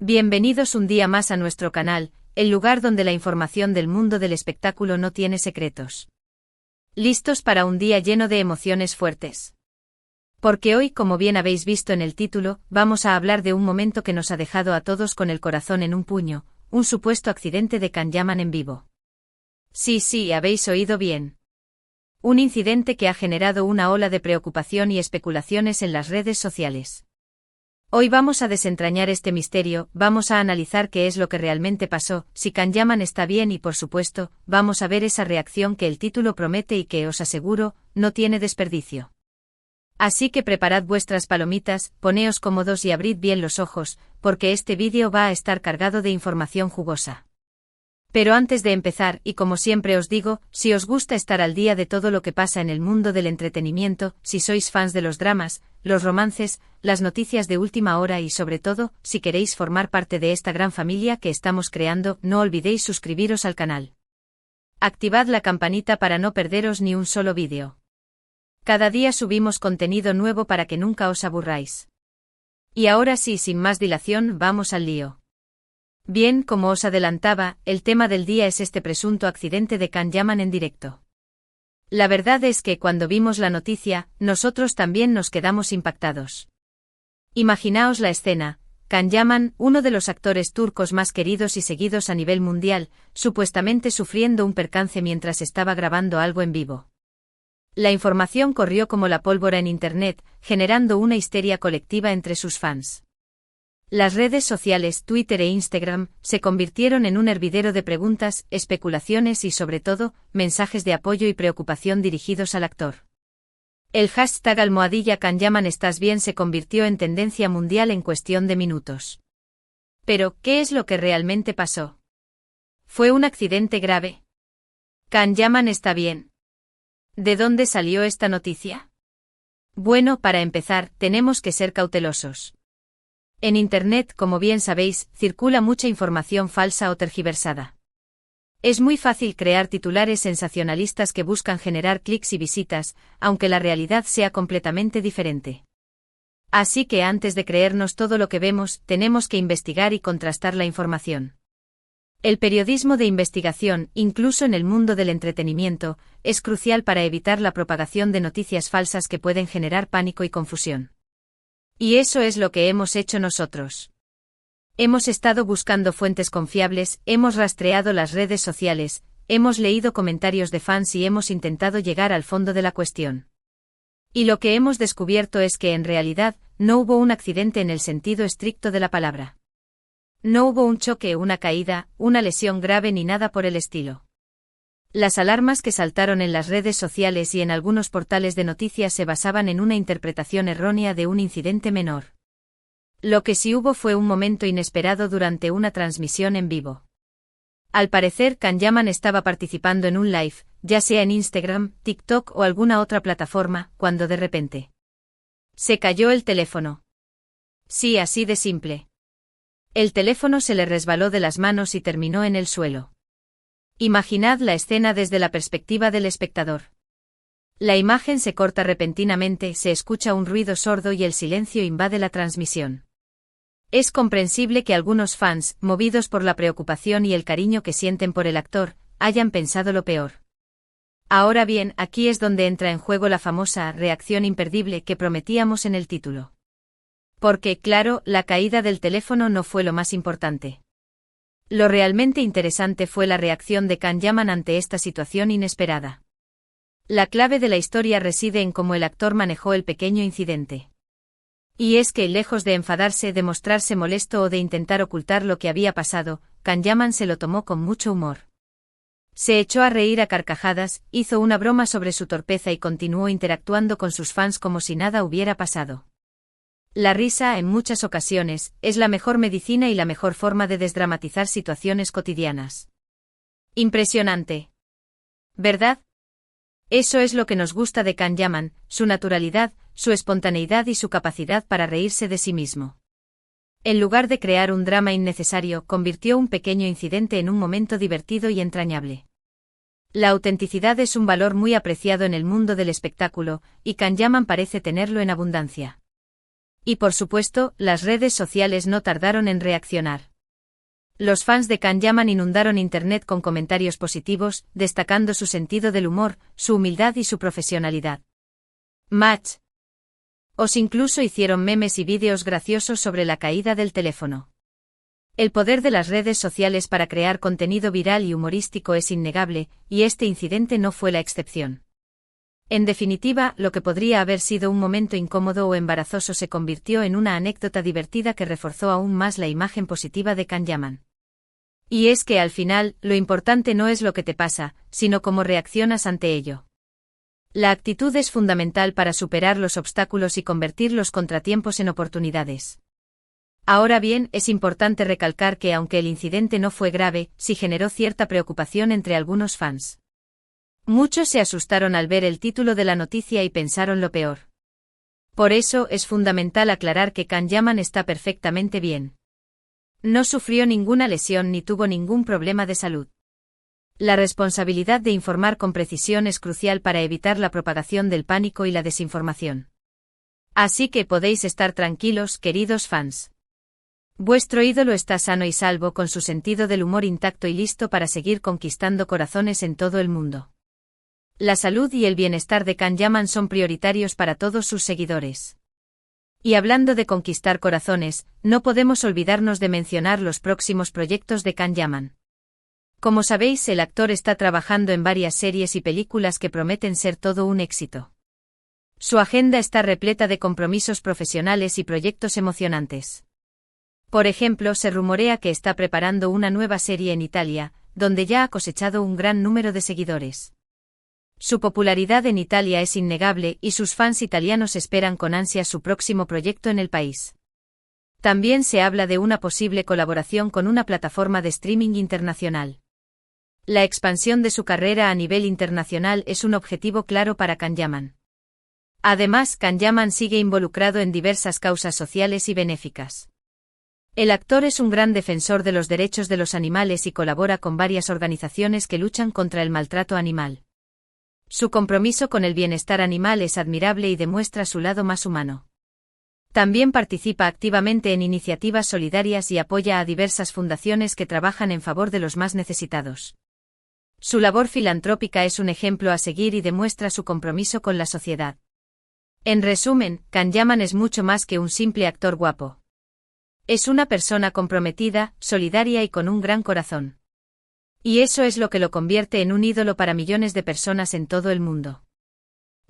Bienvenidos un día más a nuestro canal, el lugar donde la información del mundo del espectáculo no tiene secretos. ¿Listos para un día lleno de emociones fuertes? Porque hoy, como bien habéis visto en el título, vamos a hablar de un momento que nos ha dejado a todos con el corazón en un puño, un supuesto accidente de Can Yaman en vivo. Sí, habéis oído bien. Un incidente que ha generado una ola de preocupación y especulaciones en las redes sociales. Hoy vamos a desentrañar este misterio, vamos a analizar qué es lo que realmente pasó, si Can Yaman está bien y por supuesto, vamos a ver esa reacción que el título promete y que os aseguro, no tiene desperdicio. Así que preparad vuestras palomitas, poneos cómodos y abrid bien los ojos, porque este vídeo va a estar cargado de información jugosa. Pero antes de empezar, y como siempre os digo, si os gusta estar al día de todo lo que pasa en el mundo del entretenimiento, si sois fans de los dramas, los romances, las noticias de última hora y sobre todo, si queréis formar parte de esta gran familia que estamos creando, no olvidéis suscribiros al canal. Activad la campanita para no perderos ni un solo vídeo. Cada día subimos contenido nuevo para que nunca os aburráis. Y ahora sí, sin más dilación, vamos al lío. Bien, como os adelantaba, el tema del día es este presunto accidente de Can Yaman en directo. La verdad es que cuando vimos la noticia, nosotros también nos quedamos impactados. Imaginaos la escena: Can Yaman, uno de los actores turcos más queridos y seguidos a nivel mundial, supuestamente sufriendo un percance mientras estaba grabando algo en vivo. La información corrió como la pólvora en Internet, generando una histeria colectiva entre sus fans. Las redes sociales, Twitter e Instagram, se convirtieron en un hervidero de preguntas, especulaciones y sobre todo, mensajes de apoyo y preocupación dirigidos al actor. El hashtag #Can Yaman estás bien se convirtió en tendencia mundial en cuestión de minutos. Pero, ¿qué es lo que realmente pasó? ¿Fue un accidente grave? ¿Can Yaman está bien? ¿De dónde salió esta noticia? Bueno, para empezar, tenemos que ser cautelosos. En Internet, como bien sabéis, circula mucha información falsa o tergiversada. Es muy fácil crear titulares sensacionalistas que buscan generar clics y visitas, aunque la realidad sea completamente diferente. Así que antes de creernos todo lo que vemos, tenemos que investigar y contrastar la información. El periodismo de investigación, incluso en el mundo del entretenimiento, es crucial para evitar la propagación de noticias falsas que pueden generar pánico y confusión. Y eso es lo que hemos hecho nosotros. Hemos estado buscando fuentes confiables, hemos rastreado las redes sociales, hemos leído comentarios de fans y hemos intentado llegar al fondo de la cuestión. Y lo que hemos descubierto es que en realidad, no hubo un accidente en el sentido estricto de la palabra. No hubo un choque, una caída, una lesión grave ni nada por el estilo. Las alarmas que saltaron en las redes sociales y en algunos portales de noticias se basaban en una interpretación errónea de un incidente menor. Lo que sí hubo fue un momento inesperado durante una transmisión en vivo. Al parecer, Can Yaman estaba participando en un live, ya sea en Instagram, TikTok o alguna otra plataforma, cuando de repente se cayó el teléfono. Sí, así de simple. El teléfono se le resbaló de las manos y terminó en el suelo. Imaginad la escena desde la perspectiva del espectador. La imagen se corta repentinamente, se escucha un ruido sordo y el silencio invade la transmisión. Es comprensible que algunos fans, movidos por la preocupación y el cariño que sienten por el actor, hayan pensado lo peor. Ahora bien, aquí es donde entra en juego la famosa reacción imperdible que prometíamos en el título. Porque, claro, la caída del teléfono no fue lo más importante. Lo realmente interesante fue la reacción de Can Yaman ante esta situación inesperada. La clave de la historia reside en cómo el actor manejó el pequeño incidente. Y es que, lejos de enfadarse, de mostrarse molesto o de intentar ocultar lo que había pasado, Can Yaman se lo tomó con mucho humor. Se echó a reír a carcajadas, hizo una broma sobre su torpeza y continuó interactuando con sus fans como si nada hubiera pasado. La risa, en muchas ocasiones, es la mejor medicina y la mejor forma de desdramatizar situaciones cotidianas. Impresionante. ¿Verdad? Eso es lo que nos gusta de Can Yaman, su naturalidad, su espontaneidad y su capacidad para reírse de sí mismo. En lugar de crear un drama innecesario, convirtió un pequeño incidente en un momento divertido y entrañable. La autenticidad es un valor muy apreciado en el mundo del espectáculo, y Can Yaman parece tenerlo en abundancia. Y por supuesto, las redes sociales no tardaron en reaccionar. Los fans de Can Yaman inundaron Internet con comentarios positivos, destacando su sentido del humor, su humildad y su profesionalidad. Os incluso hicieron memes y vídeos graciosos sobre la caída del teléfono. El poder de las redes sociales para crear contenido viral y humorístico es innegable, y este incidente no fue la excepción. En definitiva, lo que podría haber sido un momento incómodo o embarazoso se convirtió en una anécdota divertida que reforzó aún más la imagen positiva de Can Yaman. Y es que al final, lo importante no es lo que te pasa, sino cómo reaccionas ante ello. La actitud es fundamental para superar los obstáculos y convertir los contratiempos en oportunidades. Ahora bien, es importante recalcar que aunque el incidente no fue grave, sí generó cierta preocupación entre algunos fans. Muchos se asustaron al ver el título de la noticia y pensaron lo peor. Por eso es fundamental aclarar que Can Yaman está perfectamente bien. No sufrió ninguna lesión ni tuvo ningún problema de salud. La responsabilidad de informar con precisión es crucial para evitar la propagación del pánico y la desinformación. Así que podéis estar tranquilos, queridos fans. Vuestro ídolo está sano y salvo con su sentido del humor intacto y listo para seguir conquistando corazones en todo el mundo. La salud y el bienestar de Can Yaman son prioritarios para todos sus seguidores. Y hablando de conquistar corazones, no podemos olvidarnos de mencionar los próximos proyectos de Can Yaman. Como sabéis, el actor está trabajando en varias series y películas que prometen ser todo un éxito. Su agenda está repleta de compromisos profesionales y proyectos emocionantes. Por ejemplo, se rumorea que está preparando una nueva serie en Italia, donde ya ha cosechado un gran número de seguidores. Su popularidad en Italia es innegable y sus fans italianos esperan con ansia su próximo proyecto en el país. También se habla de una posible colaboración con una plataforma de streaming internacional. La expansión de su carrera a nivel internacional es un objetivo claro para Can Yaman. Además, Can Yaman sigue involucrado en diversas causas sociales y benéficas. El actor es un gran defensor de los derechos de los animales y colabora con varias organizaciones que luchan contra el maltrato animal. Su compromiso con el bienestar animal es admirable y demuestra su lado más humano. También participa activamente en iniciativas solidarias y apoya a diversas fundaciones que trabajan en favor de los más necesitados. Su labor filantrópica es un ejemplo a seguir y demuestra su compromiso con la sociedad. En resumen, Can Yaman es mucho más que un simple actor guapo. Es una persona comprometida, solidaria y con un gran corazón. Y eso es lo que lo convierte en un ídolo para millones de personas en todo el mundo.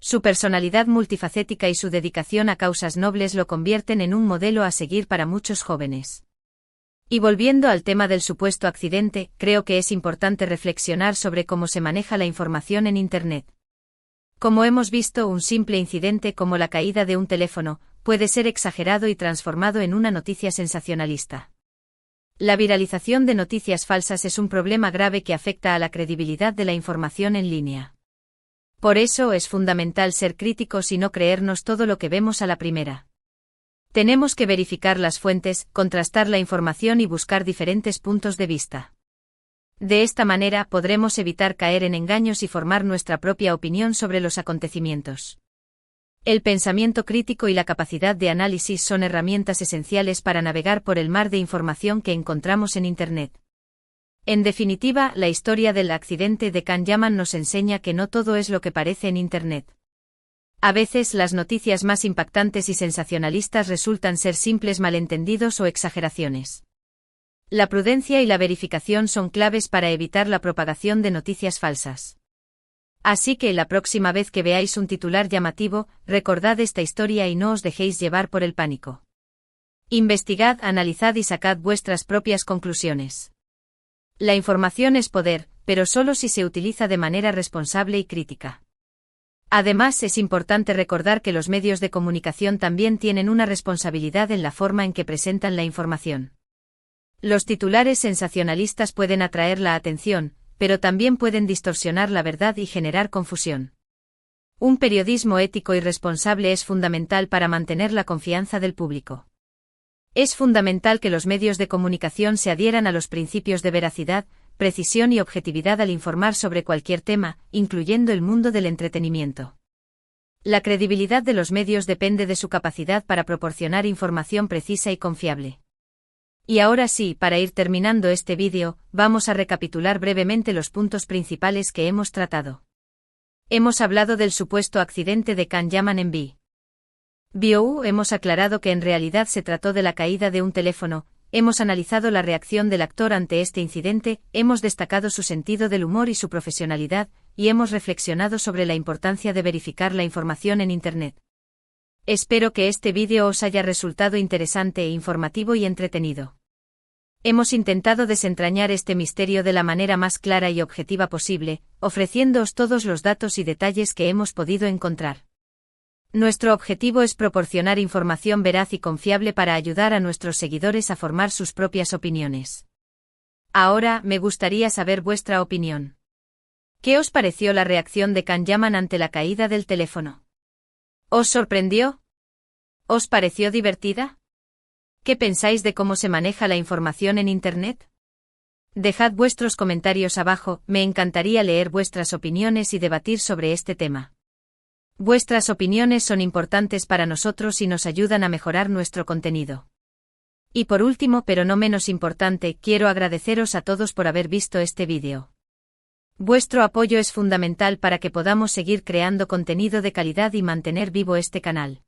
Su personalidad multifacética y su dedicación a causas nobles lo convierten en un modelo a seguir para muchos jóvenes. Y volviendo al tema del supuesto accidente, creo que es importante reflexionar sobre cómo se maneja la información en Internet. Como hemos visto, un simple incidente como la caída de un teléfono puede ser exagerado y transformado en una noticia sensacionalista. La viralización de noticias falsas es un problema grave que afecta a la credibilidad de la información en línea. Por eso es fundamental ser críticos y no creernos todo lo que vemos a la primera. Tenemos que verificar las fuentes, contrastar la información y buscar diferentes puntos de vista. De esta manera podremos evitar caer en engaños y formar nuestra propia opinión sobre los acontecimientos. El pensamiento crítico y la capacidad de análisis son herramientas esenciales para navegar por el mar de información que encontramos en Internet. En definitiva, la historia del accidente de Can Yaman nos enseña que no todo es lo que parece en Internet. A veces las noticias más impactantes y sensacionalistas resultan ser simples malentendidos o exageraciones. La prudencia y la verificación son claves para evitar la propagación de noticias falsas. Así que la próxima vez que veáis un titular llamativo, recordad esta historia y no os dejéis llevar por el pánico. Investigad, analizad y sacad vuestras propias conclusiones. La información es poder, pero solo si se utiliza de manera responsable y crítica. Además, es importante recordar que los medios de comunicación también tienen una responsabilidad en la forma en que presentan la información. Los titulares sensacionalistas pueden atraer la atención, pero también pueden distorsionar la verdad y generar confusión. Un periodismo ético y responsable es fundamental para mantener la confianza del público. Es fundamental que los medios de comunicación se adhieran a los principios de veracidad, precisión y objetividad al informar sobre cualquier tema, incluyendo el mundo del entretenimiento. La credibilidad de los medios depende de su capacidad para proporcionar información precisa y confiable. Y ahora sí, para ir terminando este vídeo, vamos a recapitular brevemente los puntos principales que hemos tratado. Hemos hablado del supuesto accidente de Can Yaman en BOU, hemos aclarado que en realidad se trató de la caída de un teléfono, hemos analizado la reacción del actor ante este incidente, hemos destacado su sentido del humor y su profesionalidad, y hemos reflexionado sobre la importancia de verificar la información en Internet. Espero que este vídeo os haya resultado interesante, informativo y entretenido. Hemos intentado desentrañar este misterio de la manera más clara y objetiva posible, ofreciéndoos todos los datos y detalles que hemos podido encontrar. Nuestro objetivo es proporcionar información veraz y confiable para ayudar a nuestros seguidores a formar sus propias opiniones. Ahora, me gustaría saber vuestra opinión. ¿Qué os pareció la reacción de Can Yaman ante la caída del teléfono? ¿Os sorprendió? ¿Os pareció divertida? ¿Qué pensáis de cómo se maneja la información en Internet? Dejad vuestros comentarios abajo, me encantaría leer vuestras opiniones y debatir sobre este tema. Vuestras opiniones son importantes para nosotros y nos ayudan a mejorar nuestro contenido. Y por último, pero no menos importante, quiero agradeceros a todos por haber visto este vídeo. Vuestro apoyo es fundamental para que podamos seguir creando contenido de calidad y mantener vivo este canal.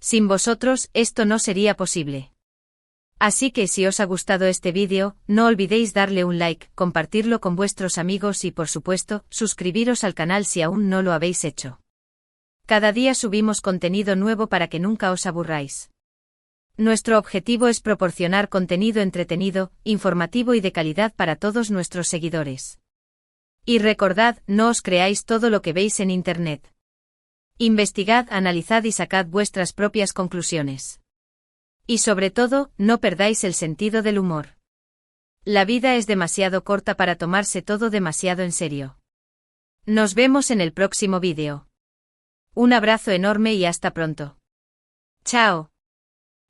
Sin vosotros, esto no sería posible. Así que si os ha gustado este vídeo, no olvidéis darle un like, compartirlo con vuestros amigos y por supuesto, suscribiros al canal si aún no lo habéis hecho. Cada día subimos contenido nuevo para que nunca os aburráis. Nuestro objetivo es proporcionar contenido entretenido, informativo y de calidad para todos nuestros seguidores. Y recordad, no os creáis todo lo que veis en Internet. Investigad, analizad y sacad vuestras propias conclusiones. Y sobre todo, no perdáis el sentido del humor. La vida es demasiado corta para tomarse todo demasiado en serio. Nos vemos en el próximo vídeo. Un abrazo enorme y hasta pronto. Chao.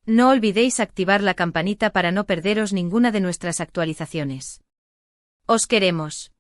No olvidéis activar la campanita para no perderos ninguna de nuestras actualizaciones. Os queremos.